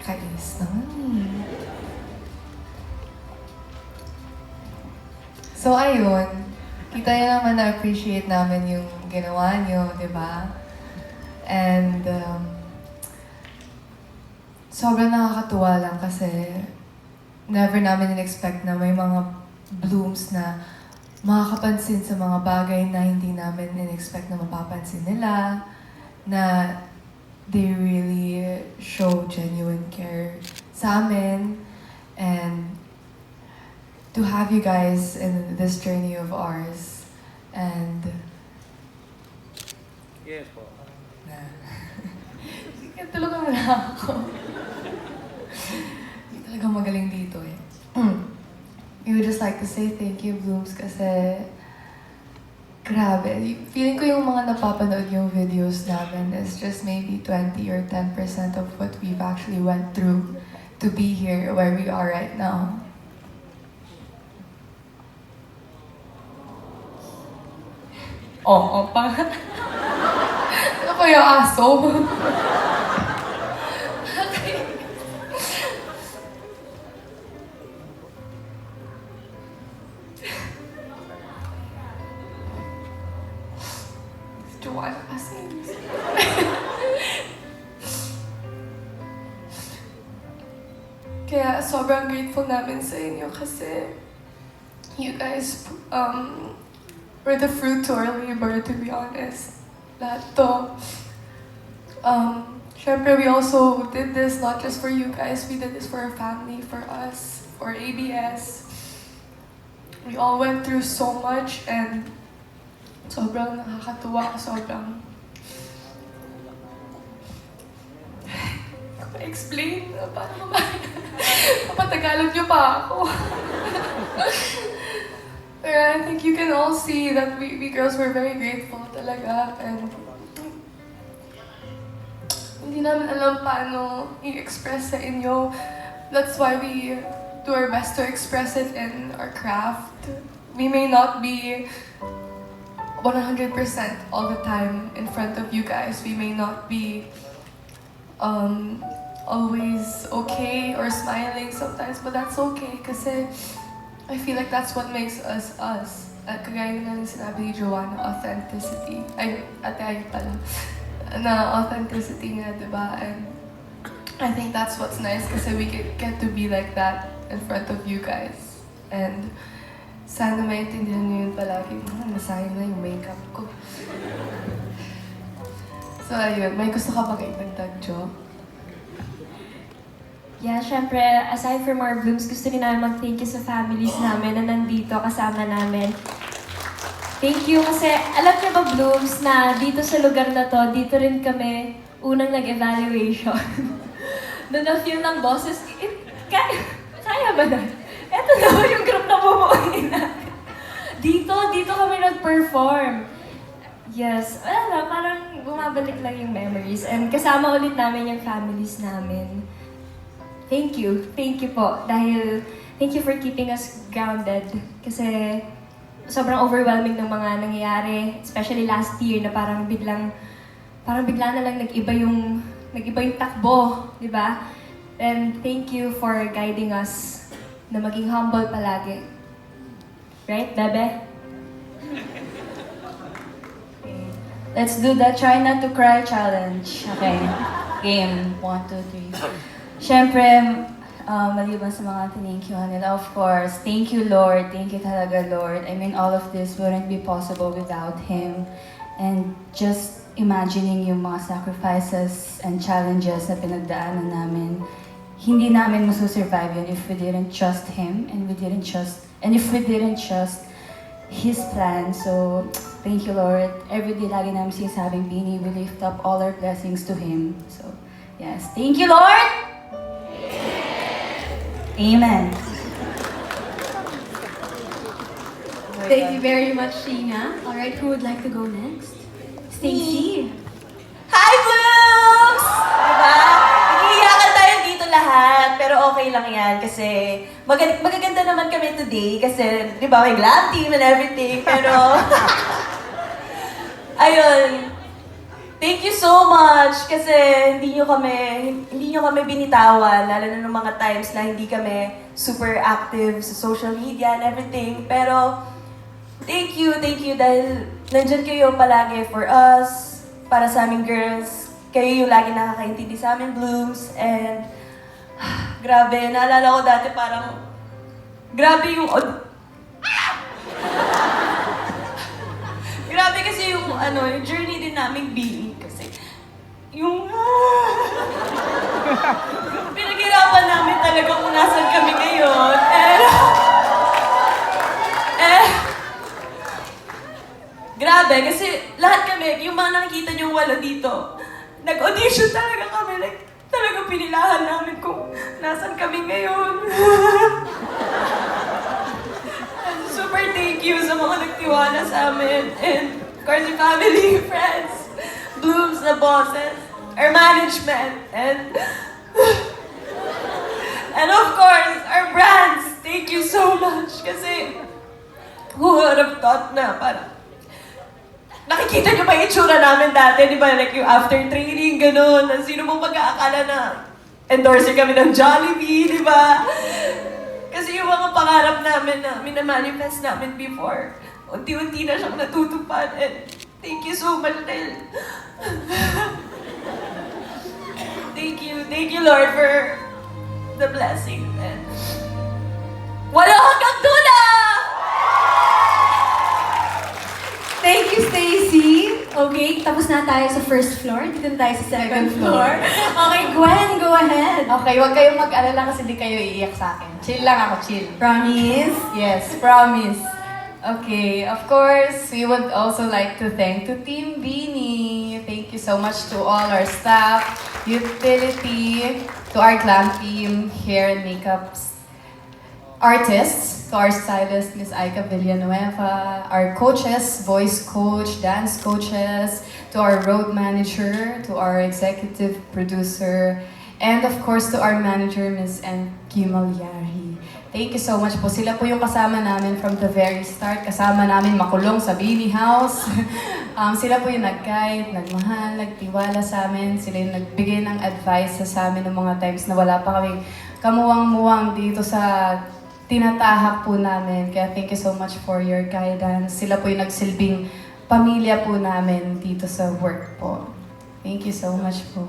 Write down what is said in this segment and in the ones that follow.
Kainis naman eh. So ayun, kita niyo naman na-appreciate namin yung ginawa niyo, di ba? And sobrang nakakatuwa lang kasi never namin in-expect na may mga blooms na makakapansin sa mga bagay na hindi namin in-expect na mapapansin nila, na they really show genuine care sa amin. And to have you guys in this journey of ours, and Yes po. tulungan mo na ako. Hindi talaga magaling dito eh. We would just like to say thank you, Blooms, kasi grabe. Feeling ko yung mga napapanood yung videos namin is just maybe 20 or 10% of what we've actually went through to be here where we are right now. Oo, pa. Ano pa yung aso? Joanna kasi. Kaya sobrang grateful namin sa inyo kasi you guys were the fruit to our labor, to be honest. Lahat to. Syempre, we also did this not just for you guys, we did this for our family, for us, for ABS. We all went through so much and sobrang nakakatuwa, sobrang... Hindi ko ma-explain. Paano ba? Papatagalan niyo pa ako. But I think you can all see that we girls were very grateful talaga. And hindi namin alam paano i-express sa inyo. That's why we do our best to express it in our craft. We may not be 100% all the time in front of you guys. We may not be always okay or smiling sometimes, but that's okay kasi I feel like that's what makes us us. At kagaya na sinabi ni Joanna, authenticity. Ay, ate ay pala. Na authenticity nga, diba? And I think that's what's nice kasi we get to be like that in front of you guys. And sana maintindihan niyo yun palagi. Nasayang na yung makeup ko. So ayun, may gusto ka bang idagdag, Jo? Yeah, syempre, aside from our Blooms, gusto rin namin mag-thank you sa families namin na nandito kasama namin. Thank you kasi alam niyo ba, Blooms, na dito sa lugar na to, dito rin kami unang nag-evaluation. Doon na-feel ng bosses, kaya ba na? Eto na yung group na bumuuin natin. Dito kami nag-perform. Yes, wala, parang bumabalik lang yung memories. And kasama ulit namin yung families namin. Thank you po. Dahil, thank you for keeping us grounded. Kasi, sobrang overwhelming ng mga nangyayari. Especially last year na parang bigla na lang nag-iba yung takbo, di ba? And thank you for guiding us na maging humble palagi. Right, Bebe? Okay. Let's do the try not to cry challenge. Okay. Game. 1, 2, 3. Siyempre, maliban sa mga thank you nila, of course, thank you, Lord. Thank you talaga, Lord. I mean, all of this wouldn't be possible without Him. And just imagining yung mga sacrifices and challenges na pinagdaanan namin, hindi namin masusurvive yun if we didn't trust Him and if we didn't trust His plan. So, thank you, Lord. Every day lagi namin sinasabing, Bini, we lift up all our blessings to Him. So, yes. Thank you, Lord! Amen. Thank you very much, Sheena. All right, who would like to go next? Stacy. Hi, Blooms! Diba? Nag-iiyakan tayo dito lahat, pero okay lang yan kasi magaganda naman kami today kasi, di ba, may glam team and everything, pero Ayun. Thank you so much kasi hindi nyo kami binitawan, lalo na ng mga times na hindi kami super active sa social media and everything. Pero thank you dahil nandyan kayo palagi for us, para sa aming girls. Kayo yung lagi nakakaintindi sa amin, Blooms. And grabe, naalala ko dati parang grabe yung grabe kasi yung yung journey din naming being kasi yung pinaghirapan namin talaga kung nasan kami ngayon. Grabe kasi lahat kami, yung mga nakikita niyo wala dito, nag-audition talaga kami. Like, talaga pinilahan namin kung nasan kami ngayon. Super thank you sa mga nagtiwala sa amin. And of course, your family, friends, Blooms, the bosses, our management, and of course, our brands. Thank you so much. Kasi who would have thought na parang nakikita niyo ba yung itsura namin dati, di ba? Like yung after training, gano'n. Sino mong mag-aakala na endorser kami ng Jollibee, di ba? Kasi yung mga pangarap namin na minamanifest namin before, unti-unti na siyang natutupad. And thank you so much, dahil thank you Lord for the blessing. And wala hanggang dulo! Thank you, Stacy. Okay, tapos na tayo sa first floor. Dito na tayo sa second floor. Okay, Gwen, go ahead. Okay, huwag kayong mag-alala kasi di kayo iiyak sa akin. Chill lang ako, chill. Promise? Yes, promise. Okay, of course, we would also like to thank to Team Beanie. Thank you so much to all our staff, utility, to our glam team, hair and makeup artists, to our stylist, Miss Aika Villanueva, our coaches, voice coach, dance coaches, to our road manager, to our executive producer, and of course to our manager, Miss N. Kimalyari. Thank you so much po. Sila po yung kasama namin from the very start. Kasama namin makulong sa Beanie House. Sila po yung nag-guide, nagmahal, nagtiwala sa amin. Sila yung nagbigay ng advice sa amin ng mga times na wala pa kaming kamuwang-muwang dito sa tinatahak po namin. Kaya thank you so much for your guidance. Sila po yung nagsilbing pamilya po namin dito sa work po. Thank you so much po.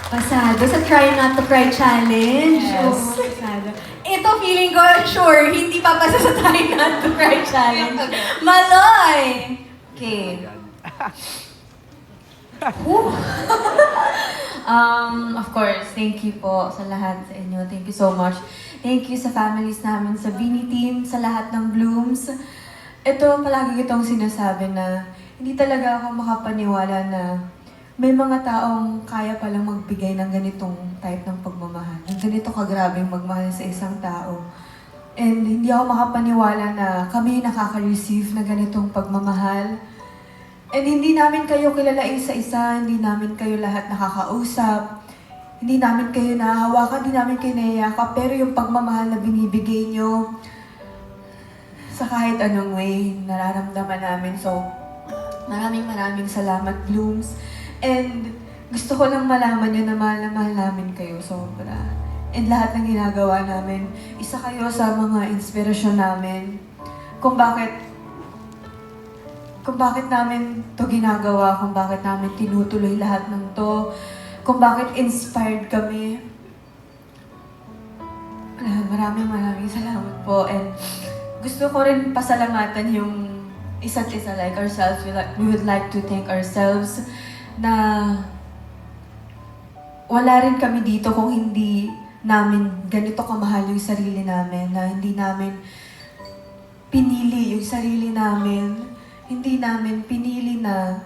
Pasado sa Try Not to Cry Challenge. Yes. Oo, pasado. Ito, feeling ko, sure, hindi papasa sa Try Not to Cry Challenge. Maloy! Okay. Of course, thank you po sa lahat sa inyo. Thank you so much. Thank you sa families namin, sa Beanie Team, sa lahat ng Blooms. Ito, palagi itong sinasabi na hindi talaga ako makapaniwala na may mga taong kaya palang magbigay ng ganitong type ng pagmamahal. Ng ganito kagrabing magmahal sa isang tao. And hindi ako makapaniwala na kami nakaka-receive na ganitong pagmamahal. And hindi namin kayo kilala isa-isa, hindi namin kayo lahat nakakausap, hindi namin kayo nahahawakan, hindi namin kayo nayayakap, pero yung pagmamahal na binibigay nyo sa kahit anong way, nararamdaman namin. So, maraming salamat, Blooms. And gusto ko lang malaman nyo na mahal namin kayo sobra. And lahat ng ginagawa namin, isa kayo sa mga inspirasyon namin kung bakit namin to ginagawa, kung bakit namin tinutuloy lahat ng to, kung bakit inspired kami. Maraming salamat po. And gusto ko rin pasalamatan yung isa't isa like ourselves. We would like to thank ourselves na wala rin kami dito kung hindi namin ganito kamahal yung sarili namin, na hindi namin pinili yung sarili namin. Hindi namin pinili na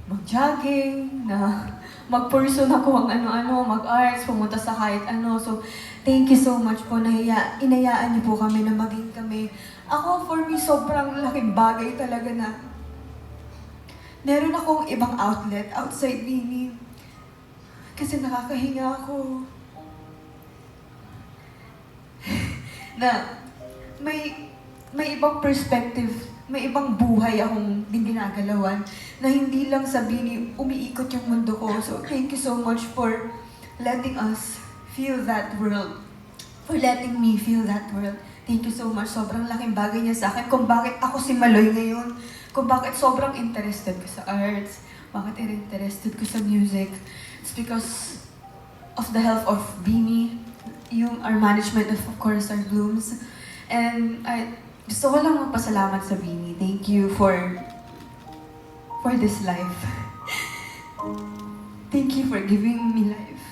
mag-jogging, na mag-pursue na kung ano-ano, mag-arts, pumunta sa kahit ano. So, thank you so much po na inayaan niyo po kami na maging kami. Ako, for me, sobrang laking bagay talaga na meron akong ibang outlet outside Beanie. Kasi nakakahinga ako. Na may ibang perspective may ibang buhay akong din ginagalawan na hindi lang sabihin umiikot yung mundo ko. So thank you so much for letting us feel that world. For letting me feel that world. Thank you so much. Sobrang laking bagay niya sa akin kung bakit ako si Maloy ngayon. Kung bakit sobrang interested ko sa arts. Bakit interested ko sa music. It's because of the help of Beanie, our management, of course, our Blooms. And gusto ko lang magpasalamat sa Beanie. Thank you for this life. Thank you for giving me life.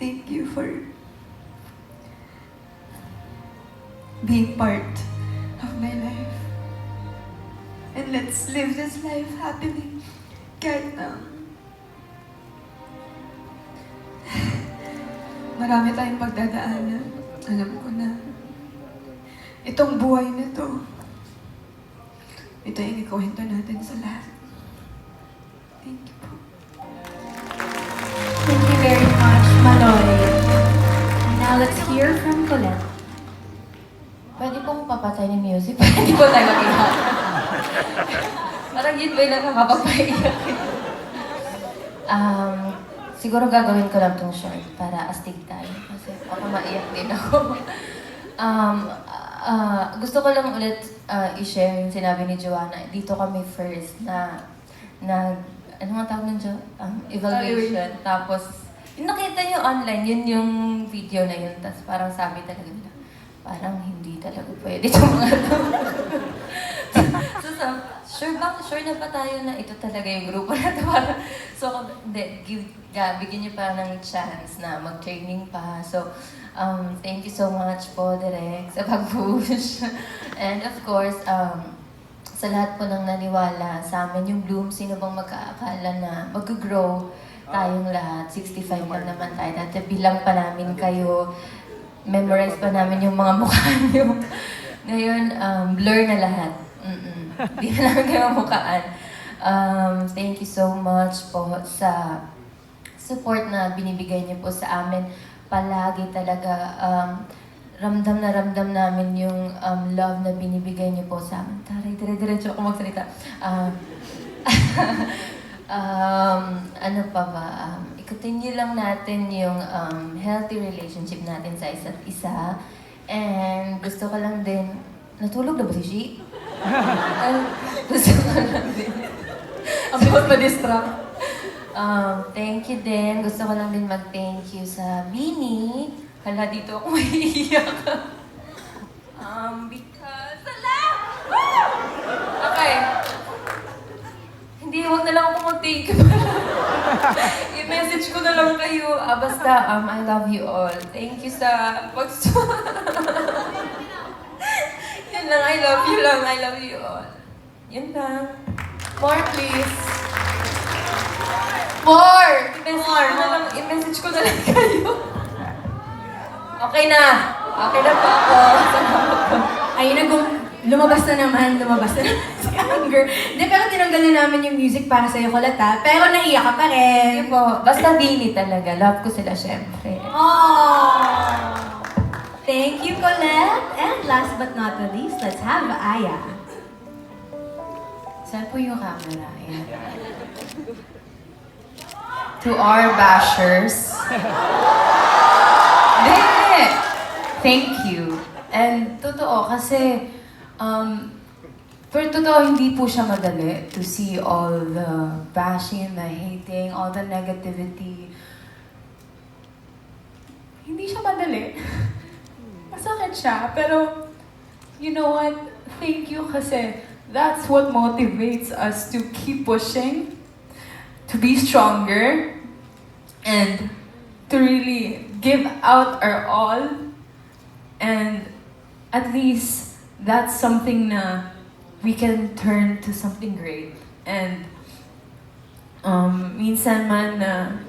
Thank you for being part of my life. And let's live this life happily. Kahit na marami tayong pagdadaanan. Alam ko na itong buhay na to, ito yung ikuwento natin sa lahat. Thank you po. Thank you very much, Maloy. Now let's hear from Colette. Pwede pong papatay ng music. Pwede po tayo mag-iyak. Parang yun ba yung nakakapagpaiyak? Siguro gagawin ko lang tong short para astig tayo. Kasi ako maiyak din ako. Gusto ko lang ulit i-share yung sinabi ni Joanna. Dito kami first na ano nga tawag nun, Jo? Evaluation. Tapos, yung nakita nyo online, yun yung video na yun. Tapos parang sabi talaga nila, parang hindi talaga pwede itong mga to. So, sure na pa tayo na ito talaga yung grupo na to. So, bigyan niyo pa ng chance na mag-training pa. So, thank you so much po, Direk, sa pag-push. And of course, sa lahat po ng naniwala sa amin, yung Bloom, sino bang magkaakala na mag-grow tayong lahat. 65 lang naman tayo. Dati bilang pa namin kayo, memorize pa namin yung mga mukha niyo. Ngayon, blur na lahat. Hindi na namin kayo mukhaan. Thank you so much po sa support na binibigay niyo po sa amin. Palagi talaga, ramdam na ramdam namin yung love na binibigay niyo po sa amin. Taray, dire-diretso ako magsalita. Ano pa ba? Ikutin lang natin yung healthy relationship natin sa isa't isa. And gusto ko lang din, natulog na ba si Shi? Gusto ko lang din. Ang pa-distract. Thank you din. Gusto ko lang din mag-thank you sa Beanie. Hala, dito ako maiiyak. Because, okay. Hindi, huwag na lang ako mag-thank you. I-message ko na lang kayo. Basta, I love you all. Thank you sa Yun lang, I love you lang. I love you all. Yun lang. More, please. More! I-message ko na lang kayo. Okay na. Okay na po ako. Salamat po. Ayun na, lumabas na naman si Anger. Hindi, pero tinanggal na namin yung music para sa'yo, Colette, ha? Pero naiyak ka pa rin. Sige po. Basta Beanie talaga. Love ko sila, syempre. Oh! Thank you, Colette. And last but not the least, let's have Aya. Saan po yung camera? Ayan. To our bashers. Hindi! Thank you. And totoo kasi, pero totoo hindi po siya madali to see all the bashing, the hating, all the negativity. Hindi siya madali. Masakit siya, pero you know what? Thank you kasi that's what motivates us to keep pushing, to be stronger, and to really give out our all. And at least that's something na we can turn to something great. And minsan man na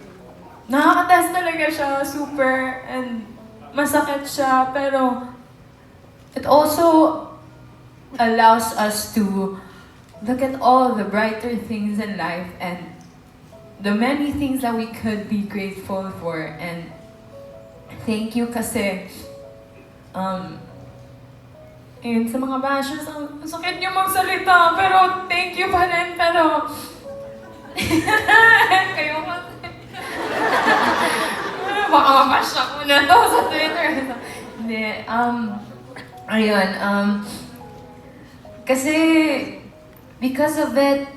nakaka-test talaga siya, super, and masakit siya, pero it also allows us to look at all the brighter things in life and the many things that we could be grateful for. And thank you kasi Ayun, sa mga bashers, ang sakit niyo magsalita, pero thank you pa rin, pero... Kayo kasi. Baka mabash ako na to sa Twitter. Hindi, ayun, kasi because of it,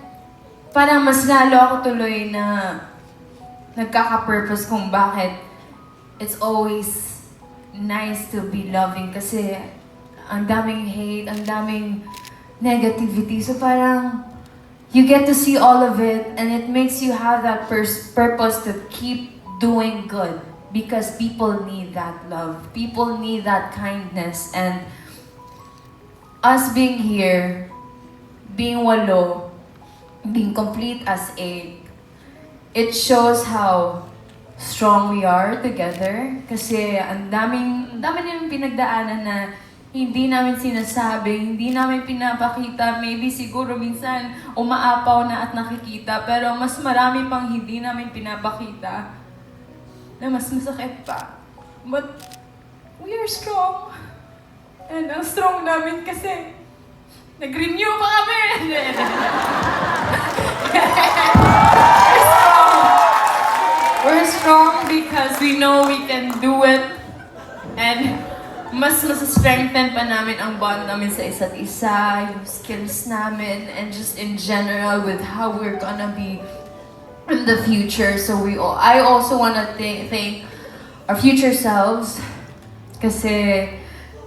parang mas lalo ako tuloy na nagkaka-purpose kung bakit it's always nice to be loving kasi ang daming hate, ang daming negativity. So parang you get to see all of it and it makes you have that purpose to keep doing good because people need that love. People need that kindness. And us being here, being walo, being complete as 8, it shows how strong we are together. Kasi ang dami namin pinagdaanan na hindi namin sinasabi, hindi namin pinapakita. Maybe siguro minsan umaapaw na at nakikita, pero mas marami pang hindi namin pinapakita na mas masakit pa. But we are strong. And ang strong namin kasi nag-renew pa kami. We're strong because we know we can do it. And mas strengthen pa namin ang bond namin sa isa't isa, yung skills namin, and just in general with how we're gonna be in the future. So I also wanna thank our future selves kasi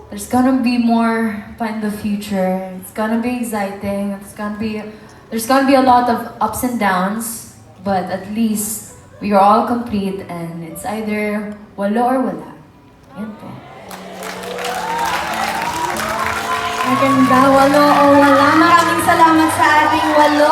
there's gonna be more pa in the future. It's gonna be exciting. There's gonna be a lot of ups and downs, but at least we are all complete and it's either walo or wala. Yan po. Maganda, walo o wala. Maraming salamat sa ating walo.